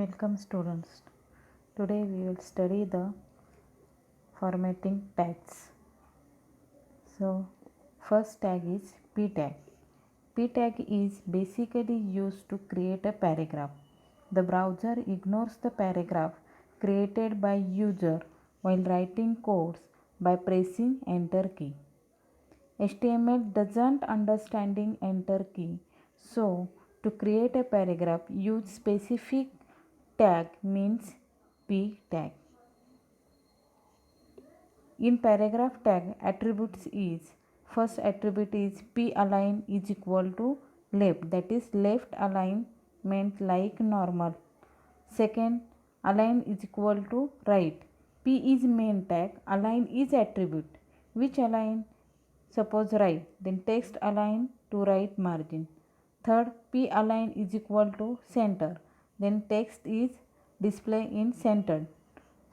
Welcome students. Today we will study the formatting tags. So first tag is p tag. P tag is basically used to create a paragraph. The browser ignores the paragraph created by user while writing codes by pressing enter key. HTML doesn't understanding enter key. So to create a paragraph, use specific tag means p tag. In paragraph tag, attributes is first attribute is p align is equal to left, that is left alignment like normal. Second, align is equal to right. P is main tag, align is attribute. Which align? Suppose right, then text align to right margin. Third, p align is equal to center, then text is display in centered.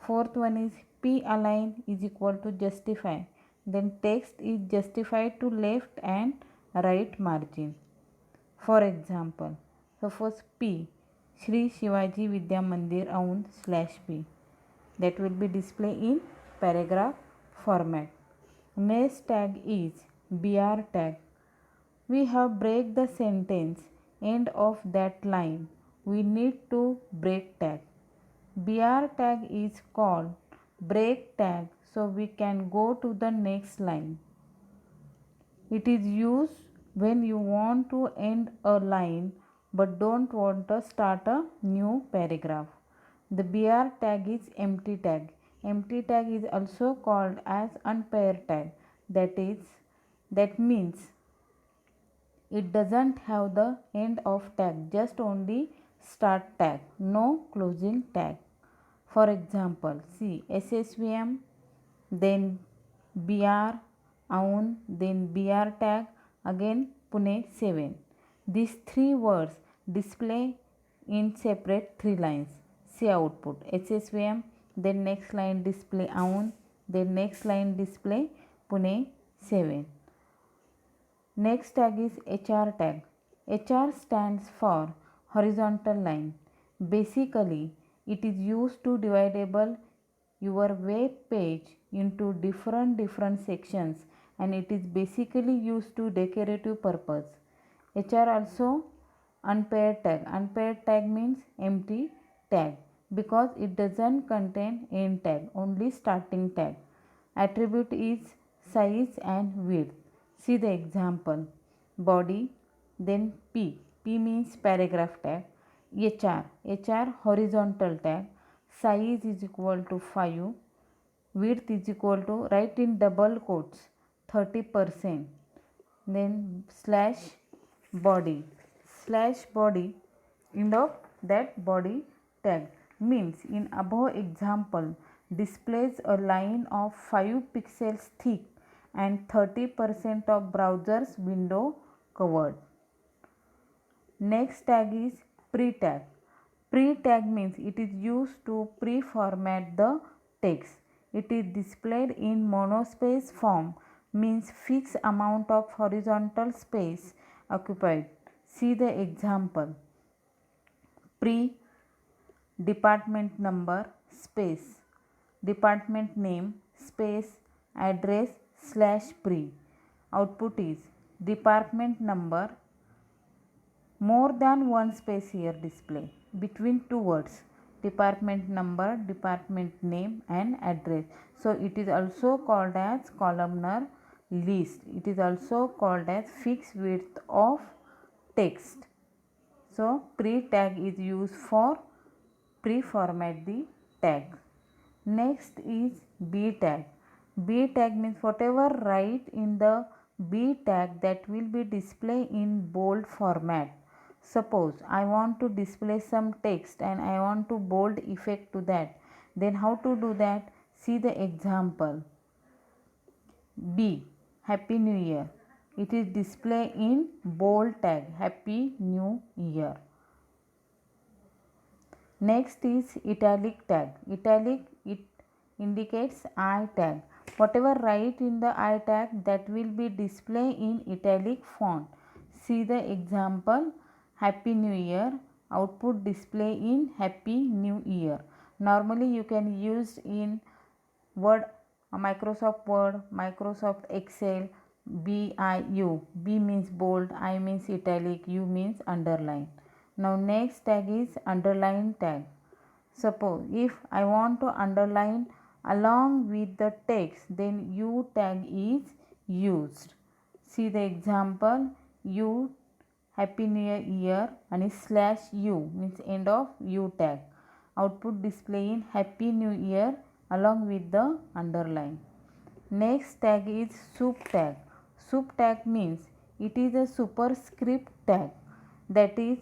Fourth one is p align is equal to justify, then text is justified to left and right margin. For example, suppose p Shri Shivaji Vidya Mandir own /p, that will be displayed in paragraph format. Next tag is br tag. We have break the sentence end of that line. We need to break tag. Br tag is called break tag, so we can go to the next line. It is used when you want to end a line but don't want to start a new paragraph. The br tag is empty tag. Empty tag is also called as unpaired tag. That means it doesn't have the end of tag, just only start tag, no closing tag. For example, see SSVM, then BR, own, then BR tag, again Pune 7. These three words display in separate three lines. See output SSVM, then next line display own, then next line display Pune 7. Next tag is HR tag. HR stands for horizontal line. Basically, it is used to dividable your web page into different sections, and it is basically used to decorative purpose. HR also unpaired tag. Unpaired tag means empty tag because it doesn't contain end tag, only starting tag. Attribute is size and width. See the example. Body, then P. P means paragraph tag. HR horizontal tag. Size is equal to 5. Width is equal to, write in double quotes, 30%. Then slash body. Slash body end of that body tag means in above example displays a line of 5 pixels thick and 30% of browser's window covered. Next tag is pre-tag. Pre-tag means it is used to pre-format the text. It is displayed in monospace form, means fixed amount of horizontal space occupied. See the example. Pre department number space department name space address /pre. Output is department number, more than one space here display between two words, department number, department name and address. So it is also called as columnar list. It is also called as fixed width of text. So pre tag is used for pre-format the tag. Next is B tag. B tag means whatever write in the B tag that will be displayed in bold format. Suppose I want to display some text and I want to bold effect to that. Then how to do that? See the example. B. Happy New Year. It is displayed in bold tag. Happy New Year. Next is italic tag. Italic, it indicates I tag. Whatever write in the I tag that will be displayed in italic font. See the example. Happy New Year. output display in Happy New Year. Normally you can use in Word, Microsoft Word, Microsoft Excel, BIU. B means bold, I means italic, U means underline. Now next tag is underline tag. Suppose if I want to underline along with the text, then U tag is used. See the example, U Happy New Year and slash U means end of U tag. Output display in Happy New Year along with the underline. Next tag is sup tag. Sup tag means it is a superscript tag, that is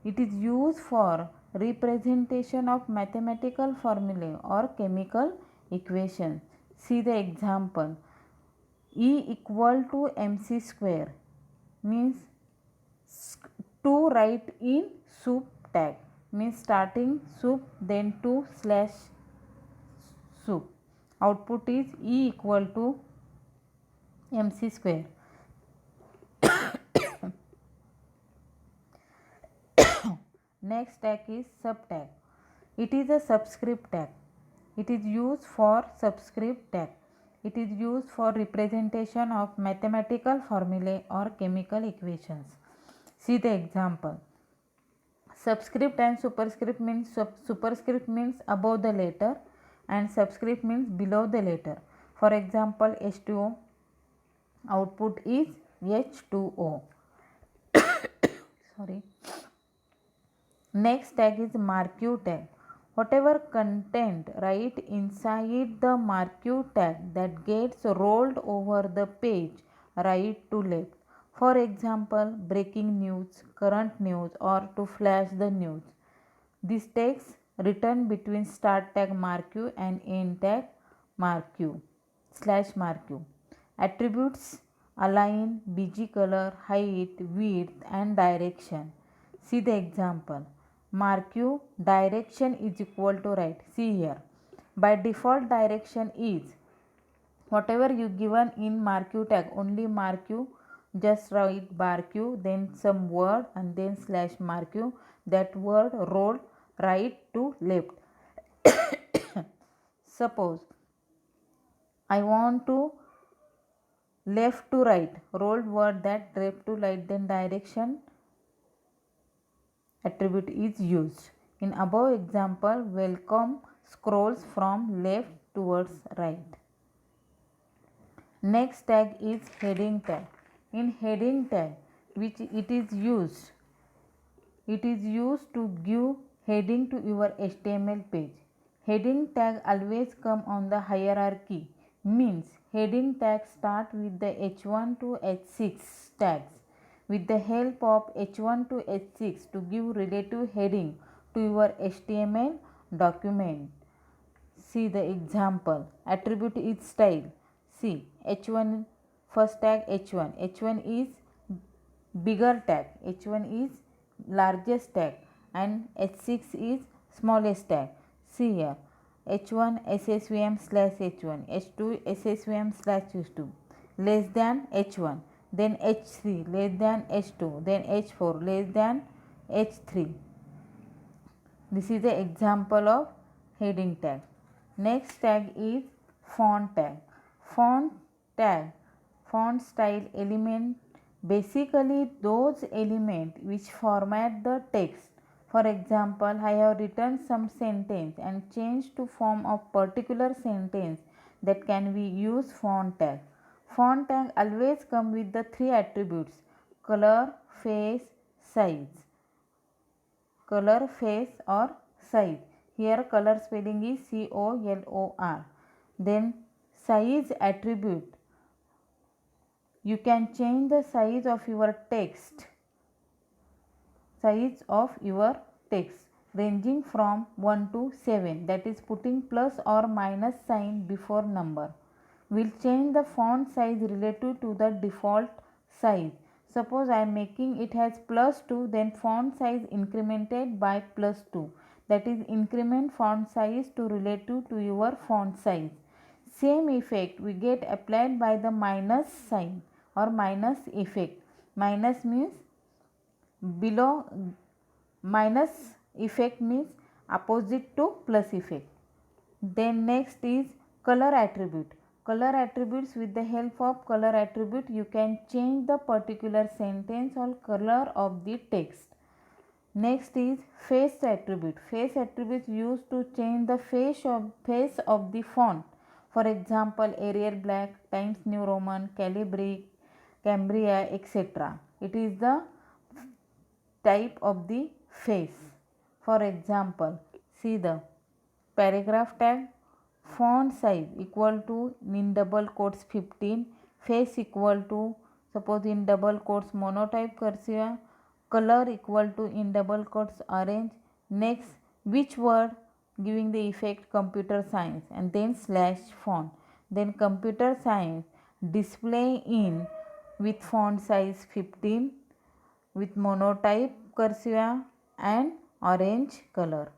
it is used for representation of mathematical formulae or chemical equations. See the example, E equal to mc square means to write in sup tag means starting sup then to slash sup. Output is E equal to mc square. Next tag is subtag. It is a subscript tag. It is used for subscript tag. It is used for representation of mathematical formulae or chemical equations. See the example. Subscript and superscript means superscript means above the letter and subscript means below the letter. For example, H2O, output is H2O. Sorry. Next tag is marquee tag. Whatever content right inside the marquee tag that gets rolled over the page right to left. For example, breaking news, current news, or to flash the news. This text written between start tag marquee and end tag marquee slash marquee. Attributes align, bg color, height, width, and direction. See the example. Marquee direction is equal to right. See here. By default direction is whatever you given in marquee tag, only marquee, just write marquee, then some word and then slash marquee. That word rolled right to left. Suppose I want to left to right, rolled word that left to right, then direction attribute is used. In above example, welcome scrolls from left towards right. Next tag is heading tag. In heading tag, which it is used to give heading to your HTML page. Heading tag always come on the hierarchy, means heading tag start with the H1 to H6 tags with the help of H1 to H6 to give relative heading to your HTML document. See the example. Attribute is style. See H1 first tag H1. H1 is bigger tag. H1 is largest tag and H6 is smallest tag. See here. H1 SSVM slash H1. H2 SSVM slash H2. Less than H1. Then H3 less than H2. Then H4 less than H3. This is the example of heading tag. Next tag is font tag. Font tag, font style element, basically those elements which format the text. For example, I have written some sentence and changed to form of particular sentence, that can be used font tag. Font tag always come with the three attributes: color, face, size. Color, face or size. Here color spelling is COLOR. Then size attribute. You can change the size of your text. Size of your text ranging from 1 to 7, that is putting plus or minus sign before number. Will change the font size relative to the default size. Suppose I am making it has +2, then font size incremented by +2, that is increment font size to relative to your font size. Same effect we get applied by the minus sign or minus effect. Minus means below minus effect means opposite to plus effect. Then next is color attribute. Color attributes, with the help of color attribute you can change the particular sentence or color of the text. Next is face attribute. Face attributes used to change the face of the font. For example, Arial Black, Times New Roman, Calibri, Cambria, etc. It is the type of the face. For example, see the paragraph tag, font size equal to in double quotes 15, face equal to suppose in double quotes monotype cursive, color equal to in double quotes orange. Next, which word, giving the effect computer science, and then slash font. Then computer science display in with font size 15 with monotype cursive and orange color.